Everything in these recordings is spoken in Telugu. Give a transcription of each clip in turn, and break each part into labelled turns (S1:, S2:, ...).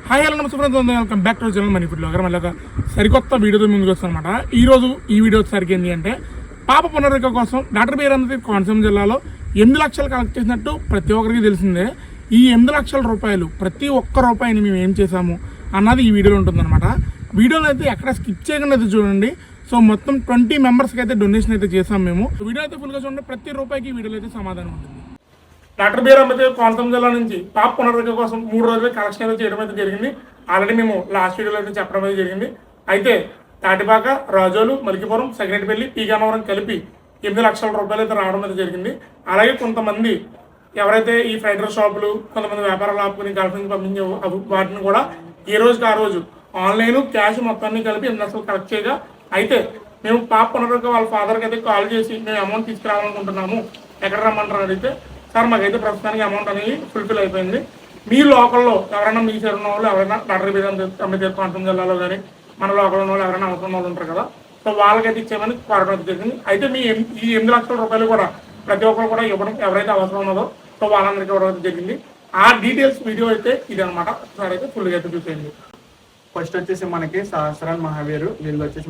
S1: హాయ్ హలో నమస్తే friends, welcome back to channel money food blogger. మళ్ళీ ఒక సరికొత్త వీడియోతో ముందుకు వస్తానమాట. ఈరోజు ఈ వీడియో వచ్చేసరికి ఏంటి అంటే, పాప పునరుద్ధరణ కోసం డాక్టర్ బిఆర్ అంబేద్కర్ కోనసీమ జిల్లాలో 8 లక్షలు కలెక్ట్ చేసినట్టు ప్రతి ఒక్కరికి తెలిసిందే. ఈ 8 లక్షల రూపాయలు ప్రతి ఒక్క రూపాయిని మేము ఏం చేసాము అన్నది ఈ వీడియోలో ఉంటుందన్నమాట. వీడియోలో అయితే ఎక్కడ స్కిప్ చేయకుండా అయితే చూడండి. సో మొత్తం 20 మెంబర్స్కి అయితే డొనేషన్ అయితే చేసాం మేము. వీడియో అయితే ఫుల్గా చూడండి. ప్రతి రూపాయికి వీడియోలో అయితే సమాధానం ఉంటుంది. డాక్టర్ బిఆర్ అంబేద్కర్ కోనసీమ జిల్లా నుంచి పాప పునరుద్ధరణ కోసం 3 రోజులు కలెక్షన్ అయితే చేయడం అయితే జరిగింది. ఆల్రెడీ మేము లాస్ట్ వీడియోలో అయితే చెప్పడం అయితే జరిగింది. అయితే తాటిపాక, రాజోలు, మలికిపురం, సెగ్నెట్పల్లి, పీగన్నవరం కలిపి 8 లక్షల రూపాయలు అయితే రావడం అయితే జరిగింది. అలాగే కొంతమంది ఎవరైతే ఈ ఫ్రైడ్ రైస్ షాపులు, కొంతమంది వ్యాపారాలు ఆపుకుని గల్ఫ్ నుంచి పంపించే వాటిని కూడా ఈ రోజుకి ఆ రోజు ఆన్లైన్ క్యాష్ మొత్తాన్ని కలిపి 8 లక్షలు కలెక్ట్ చేయగా, అయితే మేము పాప పునరుద్ధరణ వాళ్ళ ఫాదర్కి అయితే కాల్ చేసి మేము అమౌంట్ తీసుకురావాలనుకుంటున్నాము, ఎక్కడ రమ్మంటారు అడిగితే, సార్ మాకైతే ప్రస్తుతానికి అమౌంట్ అనేది ఫుల్ఫిల్ అయిపోయింది. మీ లోకల్లో ఎవరైనా మీ చేరున్న వాళ్ళు ఎవరైనా డాక్టర్ బిఆర్ అంబేద్కర్ కోనసీమ జిల్లాలో కానీ మన లోకల్ ఉన్న వాళ్ళు ఎవరైనా అవసరం వాళ్ళు ఉంటారు కదా, సో వాళ్ళకైతే ఇచ్చేయమని కోరడం జరిగింది. అయితే ఈ 8 లక్షల రూపాయలు కూడా ప్రతి ఒక్కరు కూడా ఇవ్వడం ఎవరైతే అవసరం ఉన్నదో సో వాళ్ళందరికీ ఇవ్వడం జరిగింది. ఆ డీటెయిల్స్ వీడియో అయితే ఇది అనమాట. ఒకసారి అయితే ఫుల్గా అయితే చూసేయండి.
S2: ఫస్ట్ వచ్చేసి మనకి సహస్రాన్ మహావీరు, వీళ్ళు వచ్చేసి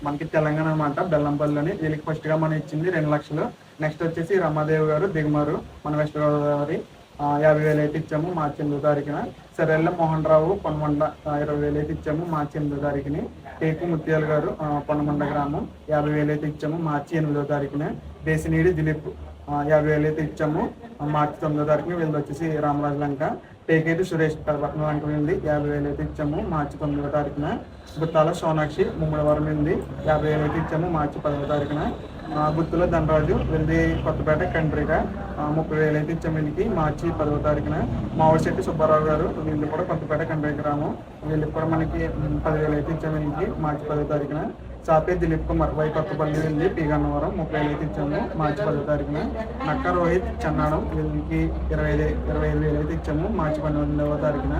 S2: మనకి తెలంగాణ అనమాట, బెల్లంపల్లిలోని. వీళ్ళకి ఫస్ట్ గా మనం ఇచ్చింది 2 లక్షలు. నెక్స్ట్ వచ్చేసి రమాదేవి గారు దిగుమారు, మన వెస్ట్ గోదావరి, 50,000 అయితే ఇచ్చాము మార్చి 8వ తారీఖున. సరెల్ల మోహన్ రావు పొన్నమండ 20,000 అయితే ఇచ్చాము మార్చి 8వ తారీఖుని. టేకు ముత్యాల గారు పొన్నమండ గ్రామం 50,000 అయితే ఇచ్చాము మార్చి 8వ తారీఖున. దేశనీడి దిలీప్ 50,000 అయితే ఇచ్చాము మార్చి 9వ తారీఖున. వీళ్ళు వచ్చేసి రామరాజు లంక. టేకేటి సురేష్ కడపట్నం లంక వెళ్ళి 50,000 అయితే ఇచ్చాము మార్చి 9వ తారీఖున. గుత్తాల సోనాక్షి ముమ్మడివరం వెళ్ళి 50,000 అయితే ఇచ్చాము మార్చి 10వ తారీఖున. గుత్తుల ధనరాజు వెళ్ళి కొత్తపేట కంట్రీగా 30,000 అయితే ఇచ్చాము వీళ్ళకి మార్చి 10వ తారీఖున. మామిడిశెట్టి సుబ్బారావు గారు వీళ్ళు కూడా కొత్తపేట కంట్రీ గ్రామం, వీళ్ళకి కూడా మనకి 10,000 అయితే ఇచ్చాము వీళ్ళకి మార్చి 10వ తారీఖున. సాపే దిలీప్ కుమార్ వై కొత్తపల్లి వెళ్ళి పీగన్నవరం 30,000 అయితే ఇచ్చాము మార్చి 10వ తారీఖున. నక్క రోహిత్ చన్నాడం వీళ్ళకి 25,000 అయితే ఇచ్చాము మార్చి 12వ తారీఖున.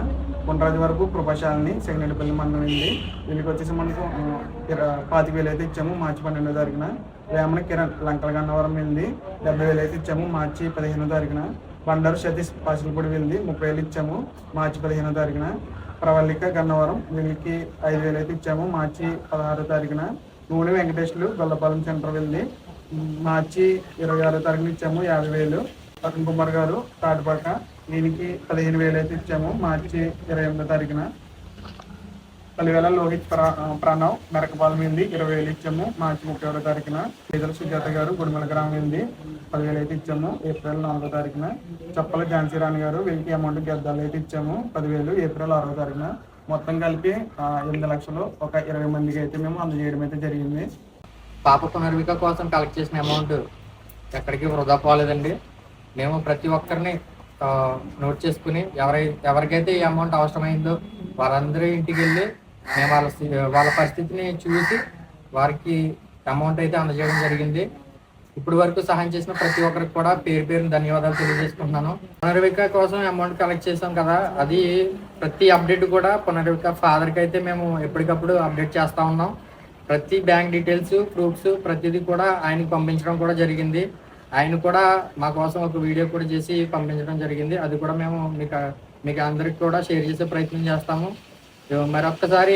S2: కొండరాజు వరకు కృపాశాలని సెగ్నెట్పల్లి మండలం వెళ్ళి వీళ్ళకి వచ్చేసి మనకు 25,000 అయితే ఇచ్చాము మార్చి 12వ తారీఖున. వేమన కిరణ్ లంకల గన్నవరం వెళ్ళి 70,000 అయితే ఇచ్చాము మార్చి 15వ తారీఖున. బండారు సతీష్ పాసిలపూడి వెళ్ళి 30,000 ఇచ్చాము మార్చి 15వ తారీఖున. ప్రవల్లిక గన్నవరం వీళ్ళకి 5,000 అయితే ఇచ్చాము మార్చి 16వ తారీఖున. నూనె వెంకటేశ్వరులు గొల్లపాలెం సెంటర్ వెళ్ళి మార్చి 26వ తారీఖున ఇచ్చాము 50,000. పవన్ కుమార్ గారు తాటిపాక దీనికి 15,000 అయితే ఇచ్చాము మార్చి 28వ తారీఖున. 10,000 లోహిత్ ప్రణవ్ మెరకపాలెం వెళ్ళి 20,000 ఇచ్చాము మార్చి 30వ తారీఖున. పేదల సుజాత గారు గుడిమల గ్రామం వెళ్ళి 10,000 అయితే ఇచ్చాము ఏప్రిల్ 4వ తారీఖున. చప్పల ఝాన్సీరాణి గారు వీళ్ళకి అమౌంట్ గద్దాలు అయితే ఇచ్చాము 10,000 ఏప్రిల్ 6వ తారీఖున. మొత్తం కలిపి 8 లక్షలు ఒక 20 మందికి అయితే మేము అందజేయడం అయితే జరిగింది.
S3: పాప పునర్విక కోసం కలెక్ట్ చేసిన అమౌంట్ ఎక్కడికి వృధా పోలేదండి. మేము ప్రతి ఒక్కరిని నోట్ చేసుకుని ఎవరికైతే ఈ అమౌంట్ అవసరమైందో వారందరూ ఇంటికి వెళ్ళి మేము వాళ్ళ పరిస్థితిని చూసి వారికి అమౌంట్ అయితే అందజేయడం జరిగింది. ఇప్పటి వరకు సహాయం చేసిన ప్రతి ఒక్కరికి కూడా పేరుని ధన్యవాదాలు తెలియజేసుకుంటున్నాను. పునర్విక కోసం అమౌంట్ కలెక్ట్ చేసాం కదా, అది ప్రతి అప్డేట్ కూడా పునర్విక ఫాదర్కి అయితే మేము ఎప్పటికప్పుడు అప్డేట్ చేస్తూ ఉన్నాం. ప్రతి బ్యాంక్ డీటెయిల్స్, ప్రూఫ్స్ ప్రతిదీ కూడా ఆయనకి పంపించడం కూడా జరిగింది. ఆయన కూడా మా కోసం ఒక వీడియో కూడా చేసి పంపించడం జరిగింది. అది కూడా మేము మీకు అందరికి కూడా షేర్ చేసే ప్రయత్నం చేస్తాము. మరొక్కసారి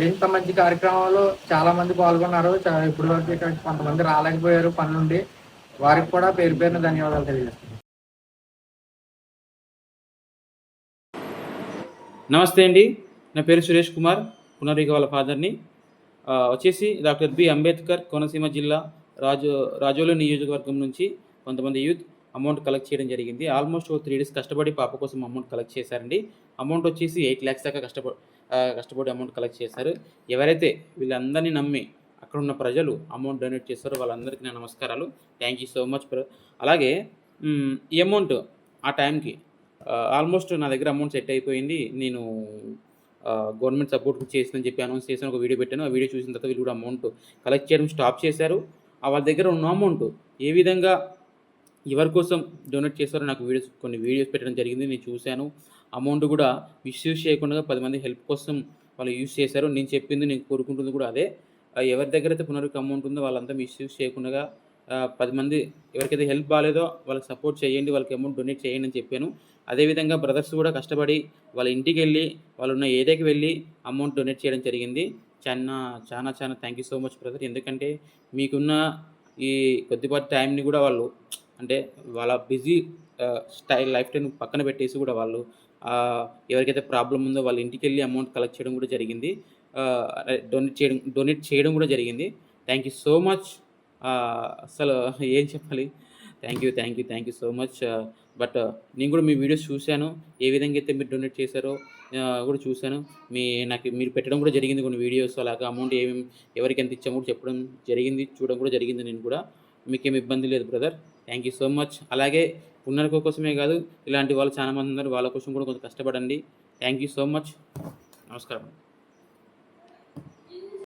S3: ఇంత మంచి కార్యక్రమంలో చాలా మంది పాల్గొన్నారు. ఇప్పుడు వరకు ఇక్కడ కొంతమంది రాలేకపోయారు పనులుండి, వారికి కూడా పేరున ధన్యవాదాలు తెలియజేస్తున్నాను.
S4: నమస్తే అండి, నా పేరు సురేష్ కుమార్, పునర్విక వాళ్ళ ఫాదర్ని. వచ్చేసి డాక్టర్ బి అంబేద్కర్ కోనసీమ జిల్లా రాజోలు నియోజకవర్గం నుంచి కొంతమంది యూత్ అమౌంట్ కలెక్ట్ చేయడం జరిగింది. ఆల్మోస్ట్ 3 days కష్టపడి పాప కోసం అమౌంట్ కలెక్ట్ చేశారండి. అమౌంట్ వచ్చేసి 8 lakhs దాకా కష్టపడి అమౌంట్ కలెక్ట్ చేశారు. ఎవరైతే వీళ్ళందరినీ నమ్మి అక్కడ ఉన్న ప్రజలు అమౌంట్ డొనేట్ చేస్తారో వాళ్ళందరికీ నా నమస్కారాలు. Thank you so much. అలాగే ఈ అమౌంట్ ఆ టైంకి ఆల్మోస్ట్ నా దగ్గర అమౌంట్ సెట్ అయిపోయింది. నేను గవర్నమెంట్ సపోర్ట్ చేసిందని చెప్పి అనౌన్స్ చేసిన ఒక వీడియో పెట్టాను. ఆ వీడియో చూసిన తర్వాత వీళ్ళు కూడా అమౌంట్ కలెక్ట్ చేయడం స్టాప్ చేశారు. వాళ్ళ దగ్గర ఉన్న అమౌంట్ ఏ విధంగా ఎవరి కోసం డొనేట్ చేస్తారో నాకు కొన్ని వీడియోస్ పెట్టడం జరిగింది, నేను చూశాను. అమౌంట్ కూడా మిస్యూజ్ చేయకుండా 10 మంది హెల్ప్ కోసం వాళ్ళు యూజ్ చేశారు. నేను చెప్పింది, నేను కోరుకుంటుంది కూడా అదే. ఎవరి దగ్గర అయితే పునరుద్ధరణ అమౌంట్ ఉందో వాళ్ళంతా మిస్యూజ్ చేయకుండా 10 మంది ఎవరికైతే హెల్ప్ బాగాలేదో వాళ్ళకి సపోర్ట్ చేయండి, వాళ్ళకి అమౌంట్ డొనేట్ చేయండి అని చెప్పాను. అదేవిధంగా బ్రదర్స్ కూడా కష్టపడి వాళ్ళ ఇంటికి వెళ్ళి వాళ్ళు ఉన్న ఏరియాకి వెళ్ళి అమౌంట్ డొనేట్ చేయడం జరిగింది. చాలా thank you so much brother. ఎందుకంటే మీకున్న ఈ కొద్దిపాటి టైంని కూడా వాళ్ళు అంటే వాళ్ళ బిజీ లైఫ్ టైం పక్కన పెట్టేసి కూడా వాళ్ళు ఎవరికైతే ప్రాబ్లం ఉందో వాళ్ళ ఇంటికి వెళ్ళి అమౌంట్ కలెక్ట్ చేయడం కూడా జరిగింది. డొనేట్ చేయడం కూడా జరిగింది. Thank you so much. అసలు ఏం చెప్పాలి, thank you so much. But నేను కూడా మీ వీడియోస్ చూశాను, ఏ విధంగా అయితే మీరు డొనేట్ చేశారో కూడా చూశాను. నాకు మీరు పెట్టడం కూడా జరిగింది కొన్ని వీడియోస్, అలాగా అమౌంట్ ఎవరికి ఎంత ఇచ్చామో కూడా చెప్పడం జరిగింది, చూడడం కూడా జరిగింది. నేను కూడా మీకేం ఇబ్బంది లేదు brother. Thank you so much. అలాగే పునర్విక కోసమే కాదు, ఇలాంటి వాళ్ళు చాలా మంది ఉన్నారు, వాళ్ళ కోసం కూడా కొంచెం కష్టపడండి. Thank you so much. నమస్కారం.